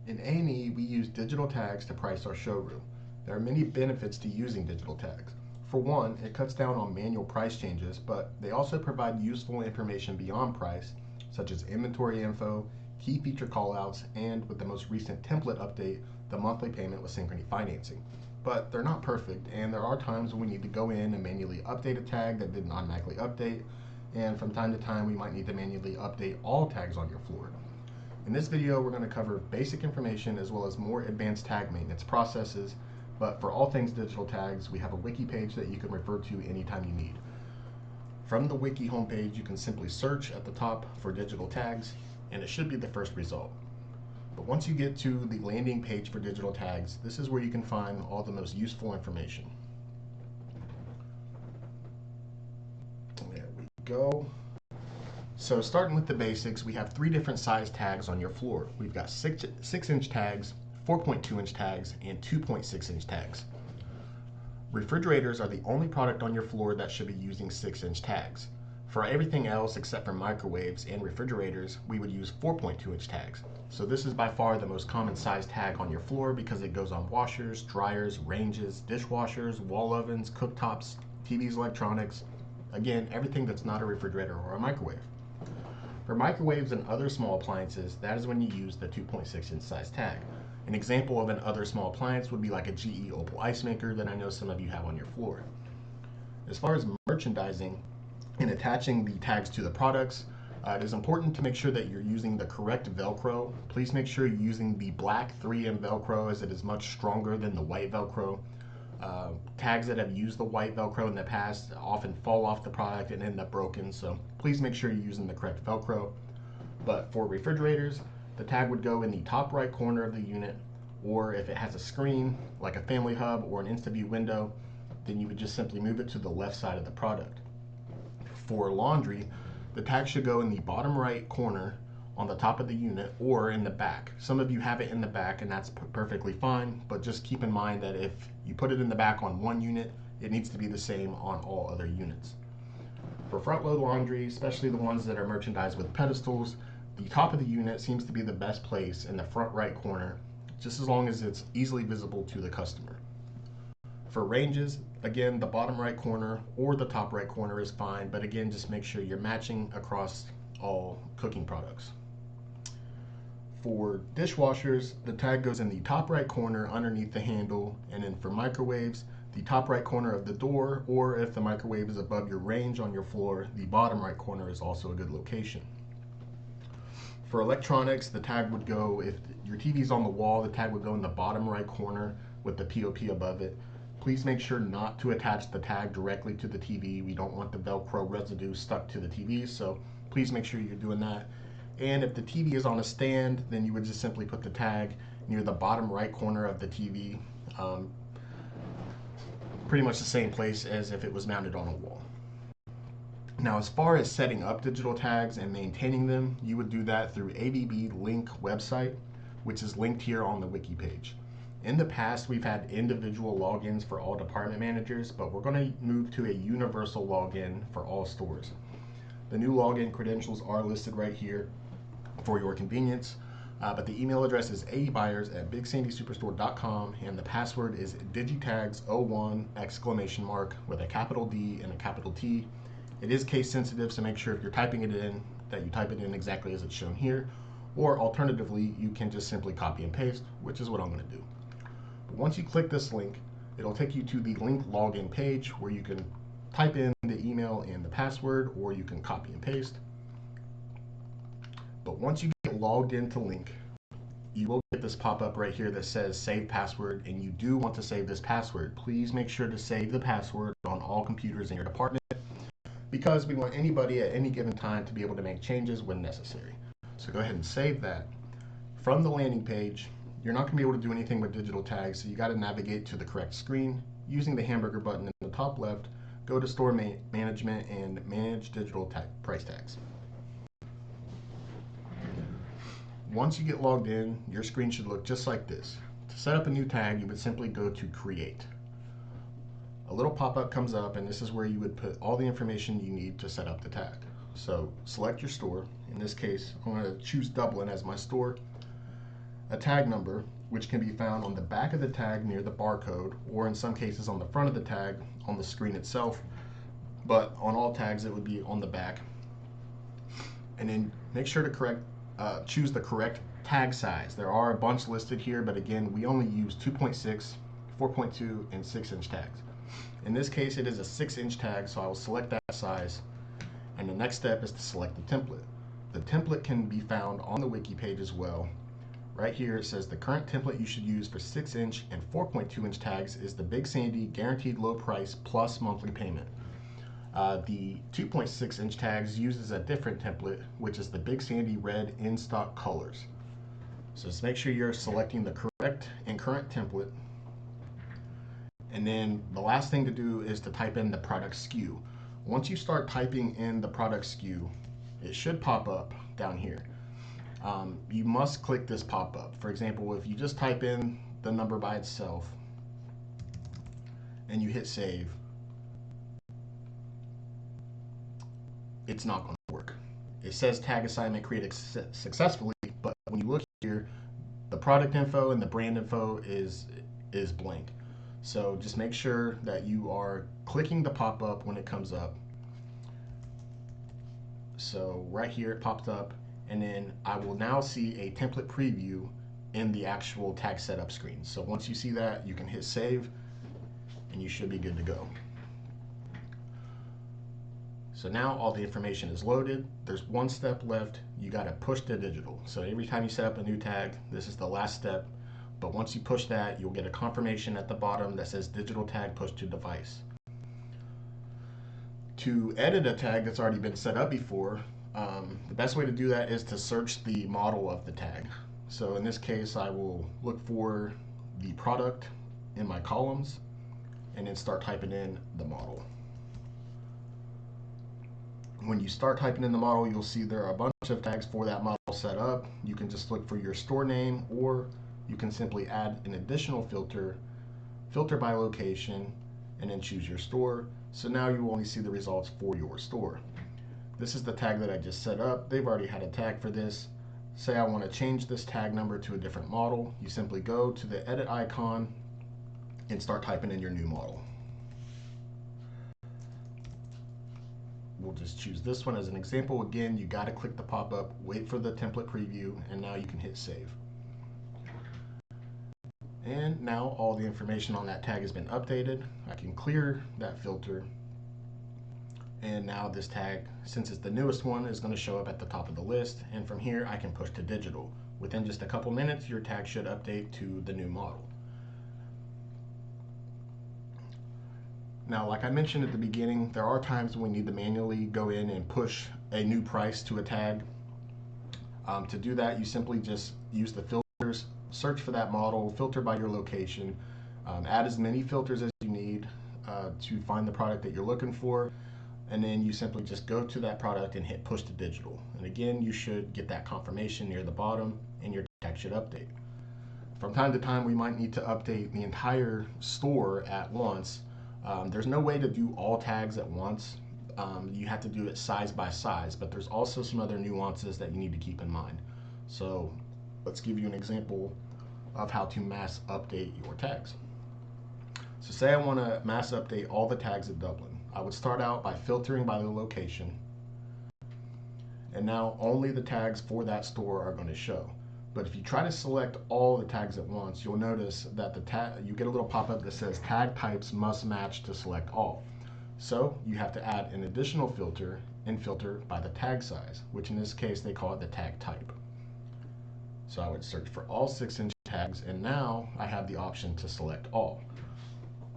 In A&E, we use digital tags to price our showroom. There are many benefits to using digital tags. For one, it cuts down on manual price changes, but they also provide useful information beyond price, such as inventory info, key feature callouts, and with the most recent template update, the monthly payment with Synchrony financing. But they're not perfect, and there are times when we need to go in and manually update a tag that didn't automatically update, and from time to time we might need to manually update all tags on your floor. In this video, we're going to cover basic information as well as more advanced tag maintenance processes, but for all things digital tags, we have a wiki page that you can refer to anytime you need. From the wiki homepage, you can simply search at the top for digital tags, and it should be the first result. But once you get to the landing page for digital tags, this is where you can find all the most useful information. There we go. So starting with the basics, we have 3 different size tags on your floor. We've got 6-inch tags, 4.2-inch tags, and 2.6-inch tags. Refrigerators are the only product on your floor that should be using 6-inch tags. For everything else except for microwaves and refrigerators, we would use 4.2-inch tags. So this is by far the most common size tag on your floor because it goes on washers, dryers, ranges, dishwashers, wall ovens, cooktops, TVs, electronics. Again, everything that's not a refrigerator or a microwave. For microwaves and other small appliances, that is when you use the 2.6-inch size tag. An example of an other small appliance would be like a GE Opal ice maker that I know some of you have on your floor. As far as merchandising and attaching the tags to the products, it is important to make sure that you're using the correct Velcro. Please make sure you're using the black 3M Velcro as it is much stronger than the white Velcro. Tags that have used the white Velcro in the past often fall off the product and end up broken, so please make sure you're using the correct Velcro. But for refrigerators, the tag would go in the top right corner of the unit, or if it has a screen like a family hub or an InstaView window, then you would just simply move it to the left side of the product. For laundry, the tag should go in the bottom right corner on the top of the unit or in the back. Some of you have it in the back and that's perfectly fine, but just keep in mind that if you put it in the back on one unit, it needs to be the same on all other units. For front load laundry, especially the ones that are merchandised with pedestals, the top of the unit seems to be the best place in the front right corner, just as long as it's easily visible to the customer. For ranges, again, the bottom right corner or the top right corner is fine, but again, just make sure you're matching across all cooking products. For dishwashers, the tag goes in the top right corner underneath the handle, and then for microwaves, the top right corner of the door, or if the microwave is above your range on your floor, the bottom right corner is also a good location. For electronics, the tag would go, if your TV is on the wall, the tag would go in the bottom right corner with the POP above it. Please make sure not to attach the tag directly to the TV. We don't want the Velcro residue stuck to the TV, so please make sure you're doing that. And if the TV is on a stand, then you would just simply put the tag near the bottom right corner of the TV, pretty much the same place as if it was mounted on a wall. Now, as far as setting up digital tags and maintaining them, you would do that through ABB Link website, which is linked here on the wiki page. In the past, we've had individual logins for all department managers, but we're going to move to a universal login for all stores. The new login credentials are listed right here for your convenience, but the email address is aebuyers@bigsandysuperstore.com, and the password is digitags01 ! With a capital D and a capital T. It is case sensitive, so make sure if you're typing it in that you type it in exactly as it's shown here, or alternatively, you can just simply copy and paste, which is what I'm going to do. But once you click this link, it'll take you to the link login page where you can type in the email and the password, or you can copy and paste. But once you get logged into Link, you will get this pop-up right here that says save password, and you do want to save this password. Please make sure to save the password on all computers in your department, because we want anybody at any given time to be able to make changes when necessary. So go ahead and save that. From the landing page, you're not going to be able to do anything with digital tags, so you got to navigate to the correct screen. Using the hamburger button in the top left, go to Store Management and Manage Digital Price Tags. Once you get logged in, your screen should look just like this. To set up a new tag, you would simply go to Create. A little pop-up comes up, and this is where you would put all the information you need to set up the tag. So select your store. In this case, I'm going to choose Dublin as my store. a tag number, which can be found on the back of the tag near the barcode, or in some cases on the front of the tag on the screen itself. But on all tags, it would be on the back. And then make sure to choose the correct tag size. There are a bunch listed here, but again, we only use 2.6, 4.2, and 6-inch tags. In this case, it is a 6-inch tag, so I will select that size. And the next step is to select the template. The template can be found on the wiki page as well. Right here it says the current template you should use for 6-inch and 4.2-inch tags is the Big Sandy guaranteed low price plus monthly payment. The 2.6-inch tags uses a different template, which is the Big Sandy red in stock colors. So just make sure you're selecting the correct and current template. And then the last thing to do is to type in the product SKU. Once you start typing in the product SKU, it should pop up down here. You must click this pop-up. For example, if you just type in the number by itself and you hit save, it's not going to work. It says tag assignment created successfully, but when you look here, the product info and the brand info is blank. So just make sure that you are clicking the pop-up when it comes up. So right here it popped up, and then I will now see a template preview in the actual tag setup screen. So once you see that, you can hit save and you should be good to go. So now all the information is loaded. There's one step left. You got to push to digital. So every time you set up a new tag, this is the last step. But once you push that, you'll get a confirmation at the bottom that says digital tag push to device. To edit a tag that's already been set up before, the best way to do that is to search the model of the tag. So in this case, I will look for the product in my columns and then start typing in the model. When you start typing in the model, you'll see there are a bunch of tags for that model set up. You can just look for your store name, or you can simply add an additional filter by location, and then choose your store. So now you will only see the results for your store. This is the tag that I just set up. They've already had a tag for this. Say I want to change this tag number to a different model. You simply go to the edit icon and start typing in your new model. We'll just choose this one as an example. Again, you got to click the pop-up, wait for the template preview, and now you can hit save. And now all the information on that tag has been updated. I can clear that filter. And now this tag, since it's the newest one, is going to show up at the top of the list. And from here, I can push to digital. Within just a couple minutes, your tag should update to the new model. Now, like I mentioned at the beginning, there are times when we need to manually go in and push a new price to a tag. To do that, you simply just use the filters, search for that model, filter by your location, add as many filters as you need to find the product that you're looking for, and then you simply just go to that product and hit push to digital. And again, you should get that confirmation near the bottom and your tag should update. From time to time, we might need to update the entire store at once. There's no way to do all tags at once. You have to do it size by size, but there's also some other nuances that you need to keep in mind. So let's give you an example of how to mass update your tags. So say I want to mass update all the tags at Dublin. I would start out by filtering by the location, and now only the tags for that store are going to show. But if you try to select all the tags at once, you'll notice that you get a little pop-up that says tag types must match to select all. So you have to add an additional filter and filter by the tag size, which in this case they call it the tag type. So I would search for all 6-inch tags, and now I have the option to select all.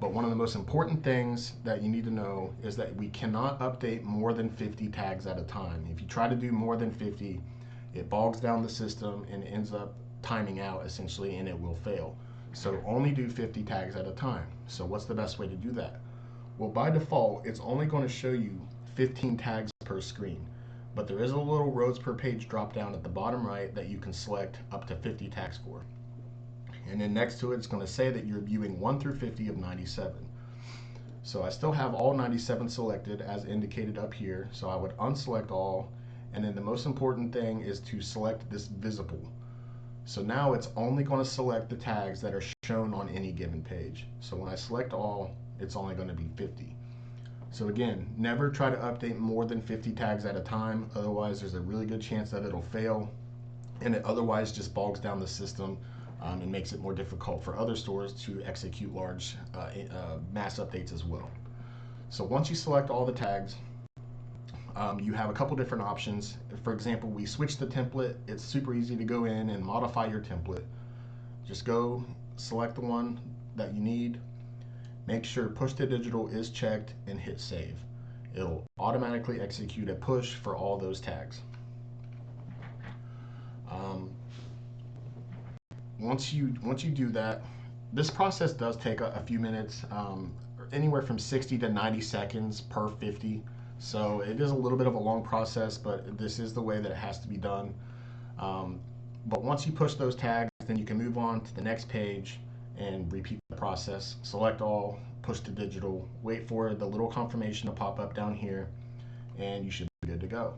But one of the most important things that you need to know is that we cannot update more than 50 tags at a time. If you try to do more than 50, it bogs down the system and ends up timing out essentially, and it will fail. So only do 50 tags at a time. So what's the best way to do that? Well, by default, it's only going to show you 15 tags per screen. But there is a little rows per page drop down at the bottom right that you can select up to 50 tags for. And then next to it, it's going to say that you're viewing 1 through 50 of 97. So I still have all 97 selected as indicated up here. So I would unselect all. And then the most important thing is to select this visible. So now it's only going to select the tags that are shown on any given page. So when I select all, it's only going to be 50. So again, never try to update more than 50 tags at a time. Otherwise, there's a really good chance that it'll fail, and it otherwise just bogs down the system and makes it more difficult for other stores to execute large mass updates as well. So once you select all the tags, you have a couple different options. For example, we switched the template. It's super easy to go in and modify your template. Just go select the one that you need. Make sure push to digital is checked and hit save. It'll automatically execute a push for all those tags. Once you do that, this process does take a few minutes, anywhere from 60 to 90 seconds per 50. So it is a little bit of a long process, but this is the way that it has to be done. But once you push those tags, then you can move on to the next page and repeat the process. Select all, push to digital, wait for the little confirmation to pop up down here, and you should be good to go.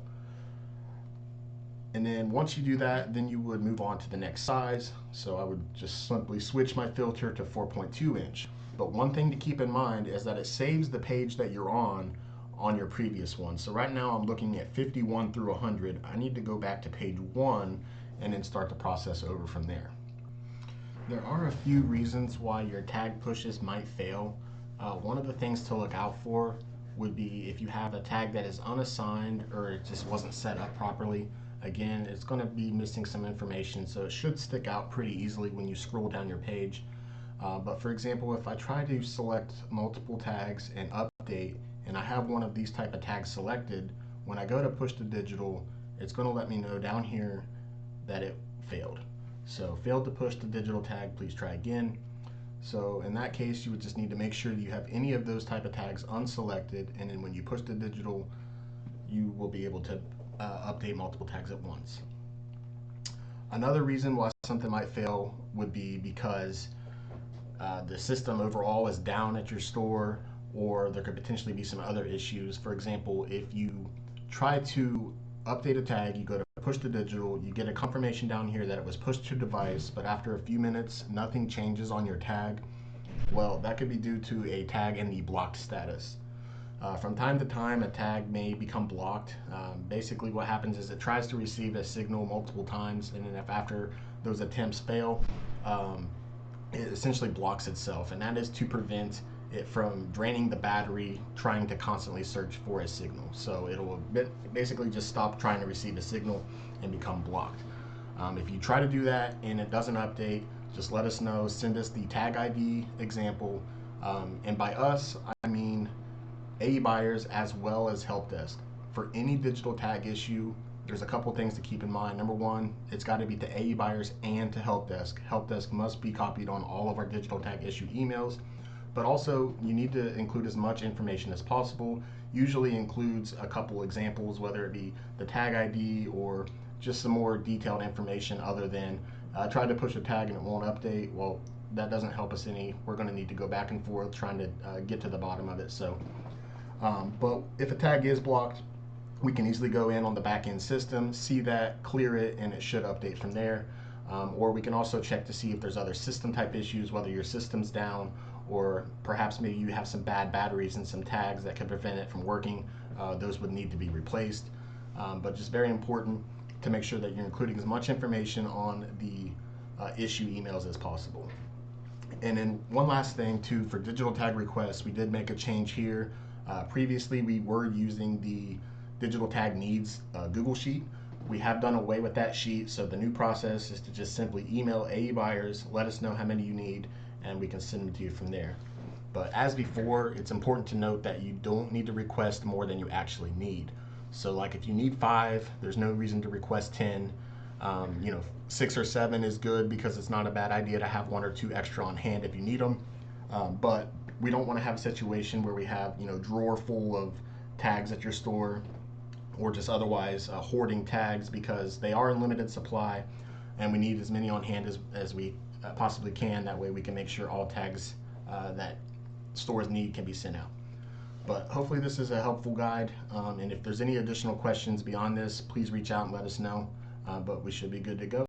And then once you do that, then you would move on to the next size. So I would just simply switch my filter to 4.2 inch. But one thing to keep in mind is that it saves the page that you're on your previous one. So right now I'm looking at 51 through 100. I need to go back to page 1 and then start the process over from there. There are a few reasons why your tag pushes might fail. One of the things to look out for would be if you have a tag that is unassigned or it just wasn't set up properly. Again, it's going to be missing some information, so it should stick out pretty easily when you scroll down your page. But for example, if I try to select multiple tags and update, and I have one of these type of tags selected, when I go to push to digital, it's going to let me know down here that it failed. So failed to push the digital tag, please try again. So in that case, you would just need to make sure that you have any of those type of tags unselected, and then when you push the digital, you will be able to update multiple tags at once. Another reason why something might fail would be because the system overall is down at your store, or there could potentially be some other issues. For example, if you try to update a tag, you go to push to digital, you get a confirmation down here that it was pushed to device, but after a few minutes, nothing changes on your tag. Well, that could be due to a tag in the blocked status. From time to time, a tag may become blocked. Basically, what happens is it tries to receive a signal multiple times, and then if after those attempts fail, it essentially blocks itself, and that is to prevent it from draining the battery trying to constantly search for a signal. So it'll basically just stop trying to receive a signal and become blocked. If you try to do that and it doesn't update, just let us know. Send us the tag ID example, and by us I mean AE Buyers as well as Help Desk. For any digital tag issue, there's a couple things to keep in mind. Number one, it's got to be to AE Buyers and to Help Desk. Help Desk must be copied on all of our digital tag issue emails, but also you need to include as much information as possible. Usually includes a couple examples, whether it be the tag ID or just some more detailed information other than try to push a tag and it won't update. Well, that doesn't help us any. We're going to need to go back and forth trying to get to the bottom of it. So but if a tag is blocked, we can easily go in on the back-end system, see that, clear it, and it should update from there. Or we can also check to see if there's other system type issues, whether your system's down or perhaps maybe you have some bad batteries and some tags that could prevent it from working. Those would need to be replaced. But just very important to make sure that you're including as much information on the issue emails as possible. And then one last thing too, for digital tag requests, we did make a change here. Previously, we were using the digital tag needs Google Sheet. We have done away with that sheet, so the new process is to just simply email AE Buyers, let us know how many you need, and we can send them to you from there. But as before, it's important to note that you don't need to request more than you actually need. So like if you need 5, there's no reason to request 10. 6 or 7 is good because it's not a bad idea to have 1 or 2 extra on hand if you need them. But we don't want to have a situation where we have drawer full of tags at your store, or just otherwise hoarding tags, because they are in limited supply and we need as many on hand as we possibly can. That way we can make sure all tags that stores need can be sent out. But hopefully this is a helpful guide, and if there's any additional questions beyond this, please reach out and let us know, but we should be good to go.